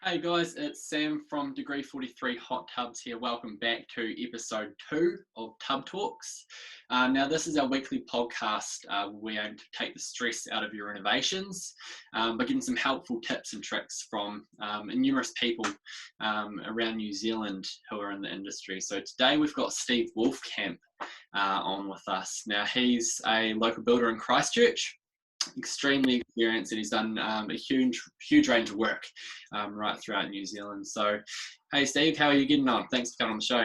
Hey guys, it's Sam from Degree43 Hot Tubs here. Welcome back to episode 2 of Tub Talks. Now, this is our weekly podcast where we aim to take the stress out of your renovations by giving some helpful tips and tricks from numerous people around New Zealand who are in the industry. So today we've got Steve WolveKamp on with us. Now, he's a local builder in Christchurch. Extremely experienced, and he's done a huge range of work right throughout New Zealand. So, hey Steve, how are you getting on? Thanks for coming on the show.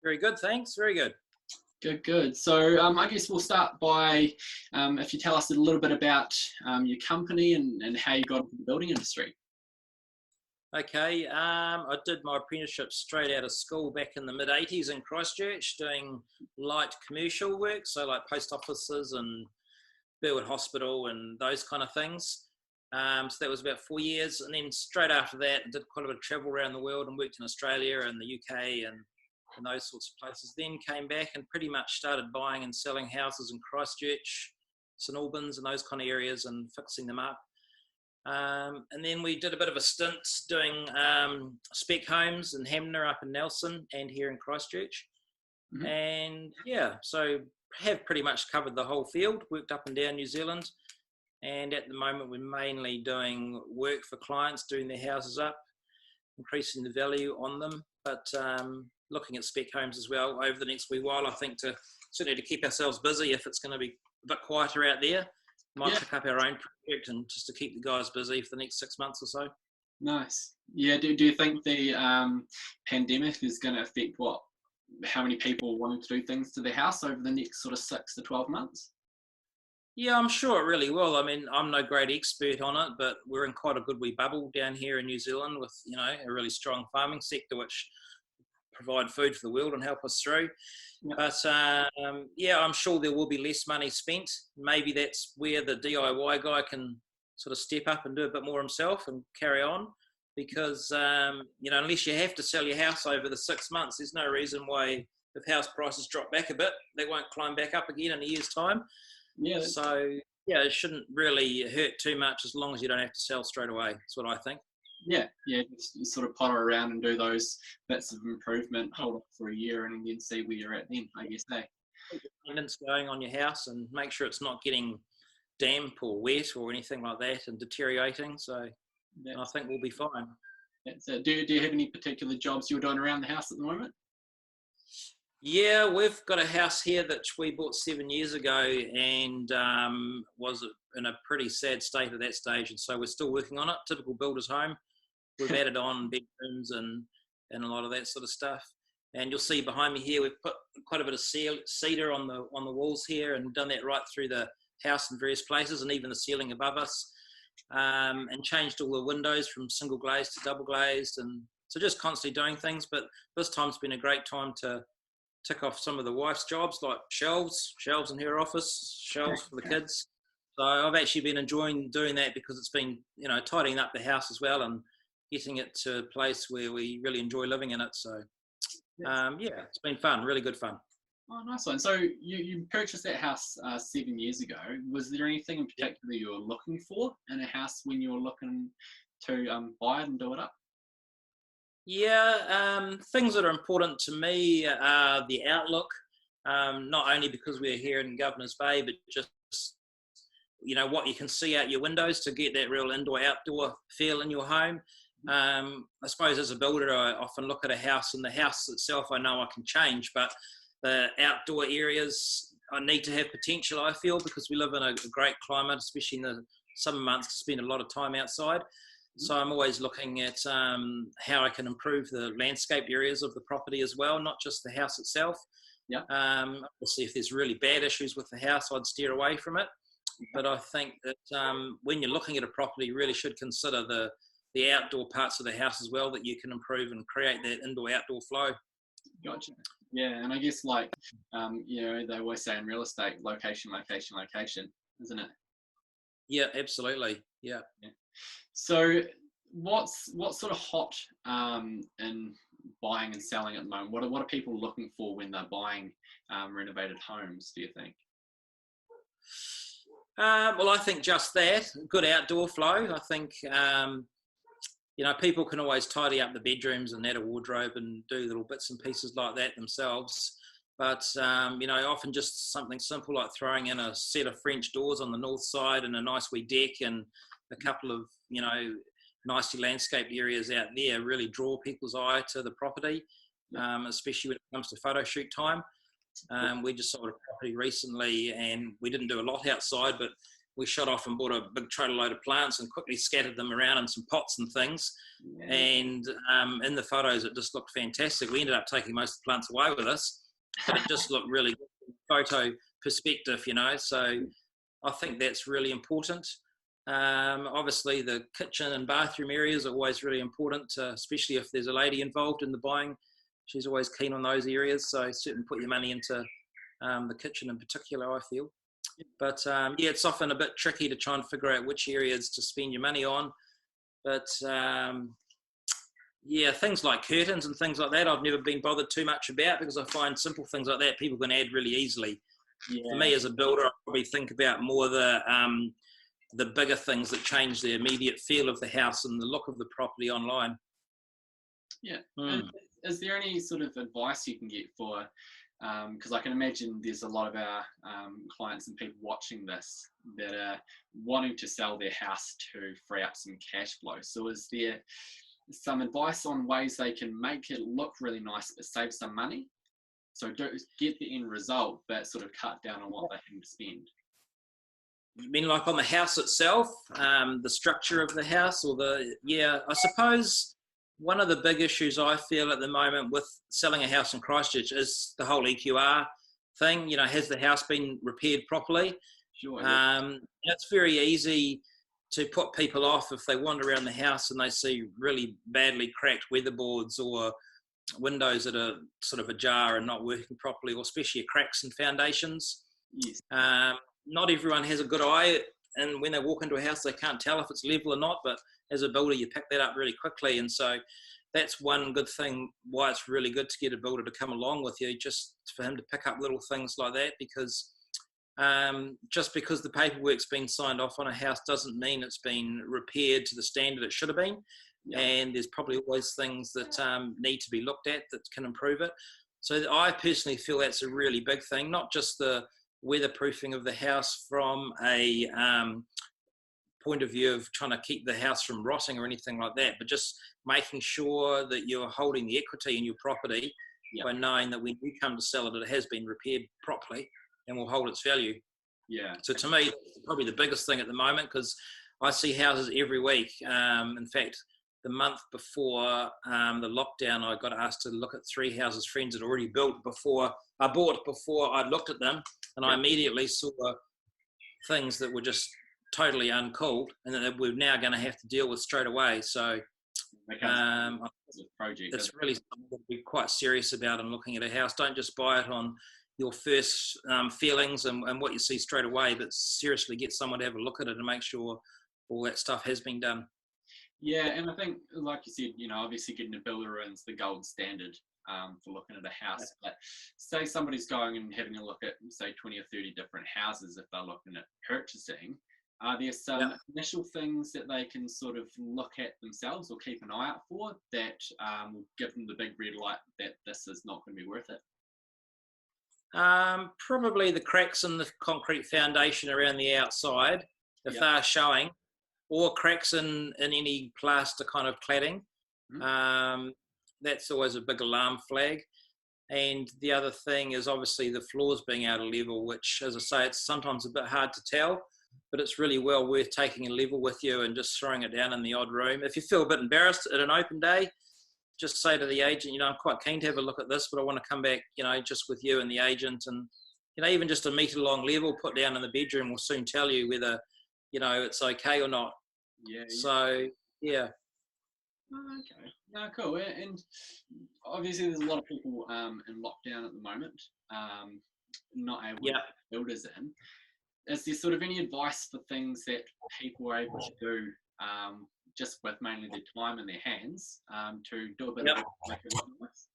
Very good, thanks. Very good. Good. So, I guess we'll start by if you tell us a little bit about your company and how you got into the building industry. Okay, I did my apprenticeship straight out of school back in the mid-80s in Christchurch, doing light commercial work, so like post offices and Burwood Hospital and those kind of things. So that was about 4 years, and then straight after that I did quite a bit of travel around the world and worked in Australia and the UK and those sorts of places. Then came back and pretty much started buying and selling houses in Christchurch, St Albans and those kind of areas and fixing them up. And then we did a bit of a stint doing spec homes in Hamner up in Nelson and here in Christchurch. Mm-hmm. And yeah, so have pretty much covered the whole field, worked up and down New Zealand, and at the moment we're mainly doing work for clients, doing their houses up, increasing the value on them, but looking at spec homes as well over the next wee while, I think, to certainly to keep ourselves busy. If it's going to be a bit quieter out there, might pick up our own project and just to keep the guys busy for the next 6 months or so. Nice. Yeah, do you think the pandemic is going to affect how many people wanting to do things to their house over the next sort of 6 to 12 months? Yeah, I'm sure it really will. I mean, I'm no great expert on it, but we're in quite a good wee bubble down here in New Zealand with, a really strong farming sector which provide food for the world and help us through. Yep. But I'm sure there will be less money spent. Maybe that's where the DIY guy can sort of step up and do a bit more himself and carry on. Because, unless you have to sell your house over the 6 months, there's no reason why, if house prices drop back a bit, they won't climb back up again in a year's time. Yeah. So, it shouldn't really hurt too much as long as you don't have to sell straight away. That's what I think. Yeah, just sort of potter around and do those bits of improvement, hold it for a year and then see where you're at then, I guess, hey? Maintenance going on your house and make sure it's not getting damp or wet or anything like that and deteriorating. So I think we'll be fine. Do you have any particular jobs you're doing around the house at the moment? Yeah, we've got a house here that we bought 7 years ago and was in a pretty sad state at that stage. And so we're still working on it. Typical builder's home. We've added on bedrooms and a lot of that sort of stuff. And you'll see behind me here, we've put quite a bit of cedar on the walls here and done that right through the house in various places and even the ceiling above us. And changed all the windows from single glazed to double glazed, and so just constantly doing things. But this time's been a great time to tick off some of the wife's jobs, like shelves in her office, shelves for the kids. So I've actually been enjoying doing that because it's been, tidying up the house as well and getting it to a place where we really enjoy living in it. So it's been fun, really good fun. Oh, nice one. So you purchased that house 7 years ago. Was there anything in particular you were looking for in a house when you were looking to buy it and do it up? Yeah, things that are important to me are the outlook, not only because we're here in Governor's Bay, but just, what you can see out your windows to get that real indoor-outdoor feel in your home. I suppose as a builder, I often look at a house, and the house itself I know I can change, but the outdoor areas I need to have potential, I feel, because we live in a great climate, especially in the summer months, to spend a lot of time outside. So I'm always looking at how I can improve the landscape areas of the property as well, not just the house itself. Yeah. Obviously, if there's really bad issues with the house, I'd steer away from it. But I think that when you're looking at a property, you really should consider the outdoor parts of the house as well that you can improve and create that indoor-outdoor flow. Gotcha. Yeah, and I guess they always say in real estate, location, isn't it? Yeah, absolutely. Yeah. So what's sort of hot in buying and selling at the moment? What are people looking for when they're buying renovated homes, do you think? Well, I think just that, good outdoor flow. I think people can always tidy up the bedrooms and add a wardrobe and do little bits and pieces like that themselves. But, often just something simple like throwing in a set of French doors on the north side and a nice wee deck and a couple of, nicely landscaped areas out there really draw people's eye to the property, especially when it comes to photo shoot time. We just sold a property recently and we didn't do a lot outside, but we shot off and bought a big trailer load of plants and quickly scattered them around in some pots and things. Yeah. And in the photos, it just looked fantastic. We ended up taking most of the plants away with us, but it just looked really good from a photo perspective, So I think that's really important. Obviously, the kitchen and bathroom areas are always really important, especially if there's a lady involved in the buying. She's always keen on those areas, so certainly put your money into the kitchen in particular, I feel. But it's often a bit tricky to try and figure out which areas to spend your money on. But things like curtains and things like that, I've never been bothered too much about because I find simple things like that people can add really easily. Yeah. For me as a builder, I probably think about more the bigger things that change the immediate feel of the house and the look of the property online. Yeah. And is there any sort of advice you can get for, because I can imagine there's a lot of our clients and people watching this that are wanting to sell their house to free up some cash flow. So is there some advice on ways they can make it look really nice but save some money? So don't get the end result, but sort of cut down on what they can spend. You mean like on the house itself, the structure of the house, or I suppose one of the big issues I feel at the moment with selling a house in Christchurch is the whole EQR thing. Has the house been repaired properly? Sure. It's very easy to put people off if they wander around the house and they see really badly cracked weatherboards or windows that are sort of ajar and not working properly, or especially cracks in foundations. Yes. Not everyone has a good eye, and when they walk into a house, they can't tell if it's level or not, but as a builder, you pick that up really quickly. And so that's one good thing why it's really good to get a builder to come along with you, just for him to pick up little things like that, because just because the paperwork's been signed off on a house doesn't mean it's been repaired to the standard it should have been. Yeah. And there's probably always things that need to be looked at that can improve it. So I personally feel that's a really big thing, not just the weatherproofing of the house from a point of view of trying to keep the house from rotting or anything like that, but just making sure that you're holding the equity in your property by knowing that when you come to sell it, it has been repaired properly and will hold its value. Yeah. So to me, that's probably the biggest thing at the moment, because I see houses every week. In fact, the month before the lockdown, I got asked to look at 3 houses friends had already built before I bought, before I looked at them, and I immediately saw things that were just totally uncool and that we're now going to have to deal with straight away. So it's really something to be quite serious about in looking at a house. Don't just buy it on your first feelings and what you see straight away, but seriously get someone to have a look at it and make sure all that stuff has been done. Yeah, and I think, like you said, obviously getting a builder in is the gold standard for looking at a house. But say somebody's going and having a look at, say, 20 or 30 different houses if they're looking at purchasing. Are there some initial things that they can sort of look at themselves or keep an eye out for that will give them the big red light that this is not going to be worth it? Probably the cracks in the concrete foundation around the outside, if they're showing, or cracks in any plaster kind of cladding. That's always a big alarm flag. And the other thing is obviously the floors being out of level, which, as I say, it's sometimes a bit hard to tell, but it's really well worth taking a level with you and just throwing it down in the odd room. If you feel a bit embarrassed at an open day, just say to the agent, I'm quite keen to have a look at this, but I want to come back, just with you and the agent, and, even just a metre long level put down in the bedroom will soon tell you whether, it's okay or not. Yeah. So, yeah. Okay. No, cool. And obviously there's a lot of people in lockdown at the moment, not able to get builders in. Is there sort of any advice for things that people are able to do just with mainly their time in their hands to do a bit of make it look nice?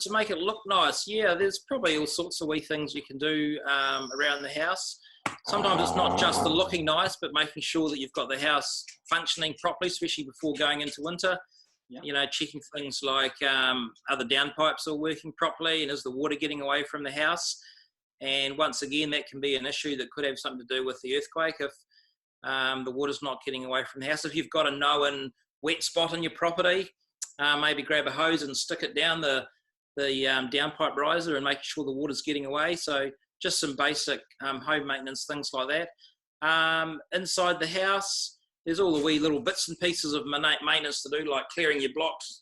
To make it look nice, there's probably all sorts of wee things you can do around the house. sometimes it's not just the looking nice, but making sure that you've got the house functioning properly, especially before going into winter. Yeah. You know, checking things like are the downpipes all working properly, and is the water getting away from the house? And once again, that can be an issue that could have something to do with the earthquake if the water's not getting away from the house. If you've got a known wet spot in your property, maybe grab a hose and stick it down the downpipe riser and making sure the water's getting away. So just some basic home maintenance, things like that. Inside the house, there's all the wee little bits and pieces of maintenance to do, like clearing your blocks,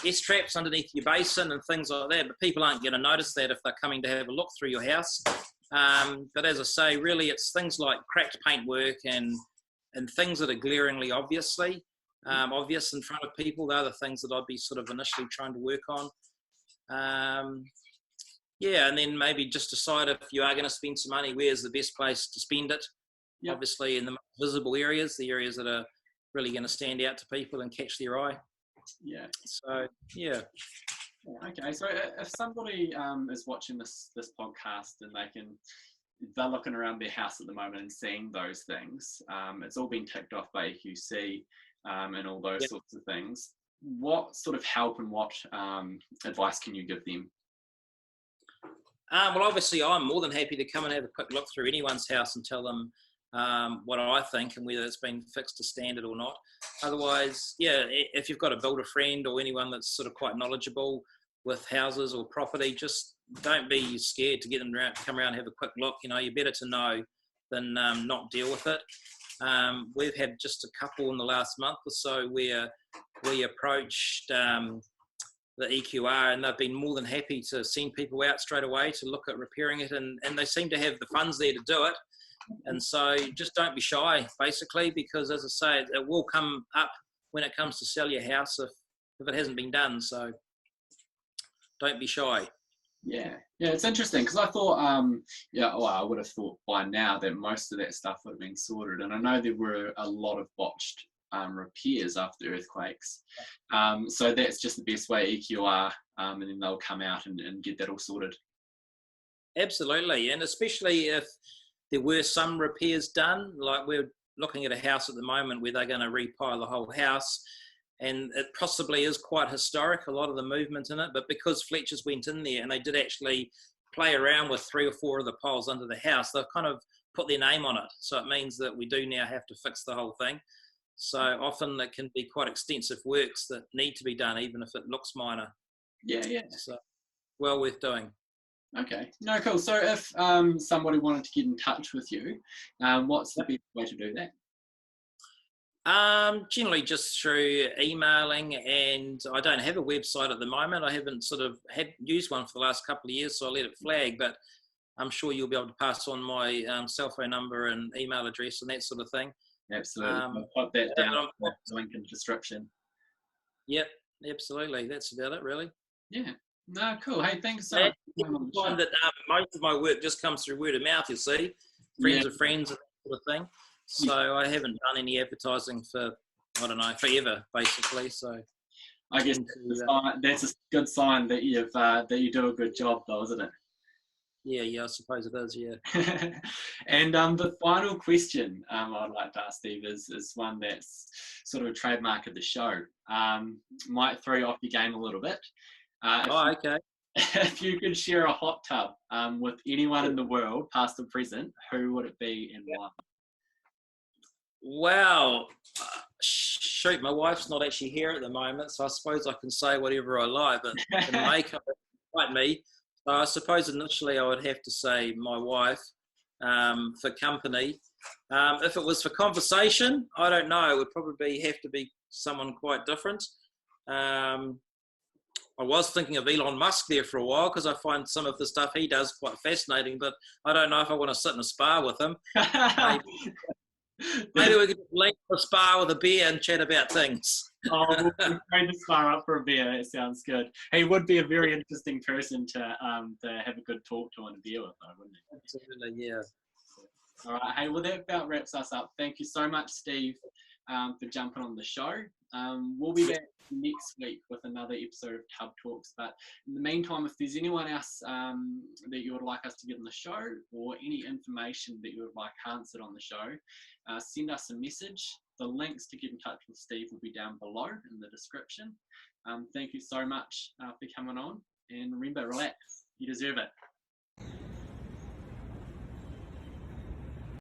S-traps underneath your basin and things like that. But people aren't going to notice that if they're coming to have a look through your house. But as I say, really it's things like cracked paintwork and things that are glaringly obvious in front of people. They're the things that I'd be sort of initially trying to work on. And then maybe just decide if you are going to spend some money, where's the best place to spend it. Yep. Obviously in the visible areas, the areas that are really going to stand out to people and catch their eye. Yeah. So, yeah. Okay, so if somebody is watching this podcast and they're looking around their house at the moment and seeing those things, it's all been ticked off by EQC and all those sorts of things. What sort of help and what advice can you give them? Well, obviously, I'm more than happy to come and have a quick look through anyone's house and tell them what I think and whether it's been fixed to standard or not. Otherwise, if you've got a builder friend or anyone that's sort of quite knowledgeable with houses or property, just don't be scared to get them to come around and have a quick look. You know, you're better to know than not deal with it. We've had just a couple in the last month or so where we approached the EQR and they've been more than happy to send people out straight away to look at repairing it, and they seem to have the funds there to do it. And so just don't be shy, basically, because as I say, it will come up when it comes to sell your house if it hasn't been done. So don't be shy. Yeah, it's interesting because I thought, I would have thought by now that most of that stuff would have been sorted, and I know there were a lot of botched repairs after earthquakes. So that's just the best way, EQR, and then they'll come out and get that all sorted. Absolutely, and especially if there were some repairs done, like we're looking at a house at the moment where they're going to repile the whole house, and it possibly is quite historic, a lot of the movement in it, but because Fletcher's went in there and they did actually play around with 3 or 4 of the piles under the house, they've kind of put their name on it. So it means that we do now have to fix the whole thing. So often it can be quite extensive works that need to be done, even if it looks minor. Yeah. So well worth doing. Okay, no, cool. So if somebody wanted to get in touch with you, what's the best way to do that? Generally just through emailing, and I don't have a website at the moment. I haven't sort of used one for the last couple of years, so I let it flag, but I'm sure you'll be able to pass on my cell phone number and email address and that sort of thing. Absolutely. I'll pop that down, link in the description. Yep, absolutely. That's about it, really. Yeah. No, cool. Hey, thanks so much. You find that most of my work just comes through word of mouth, you see. Friends of friends and that sort of thing. So I haven't done any advertising for, I don't know, forever, basically. So I guess that's a good sign that you do a good job, though, isn't it? Yeah, I suppose it is, yeah. And the final question I'd like to ask Steve is one that's sort of a trademark of the show. Might throw you off your game a little bit. Okay. If you could share a hot tub with anyone in the world, past or present, who would it be and why? Well, shoot, my wife's not actually here at the moment, so I suppose I can say whatever I like, but the makeup like me. So I suppose initially I would have to say my wife for company. If it was for conversation, I don't know. It would probably have to be someone quite different. I was thinking of Elon Musk there for a while because I find some of the stuff he does quite fascinating, but I don't know if I want to sit in a spa with him. Maybe we could link a spa with a beer and chat about things. We'll train to spar up for a beer. That sounds good. He would be a very interesting person to have a good talk to and a beer with, though, wouldn't he? Absolutely, yeah. All right. Hey, well, that about wraps us up. Thank you so much, Steve, for jumping on the show. We'll be back next week with another episode of Tub Talks. But in the meantime, if there's anyone else that you would like us to get on the show, or any information that you would like answered on the show, send us a message. The links to get in touch with Steve will be down below in the description. Thank you so much for coming on. And remember, relax. You deserve it.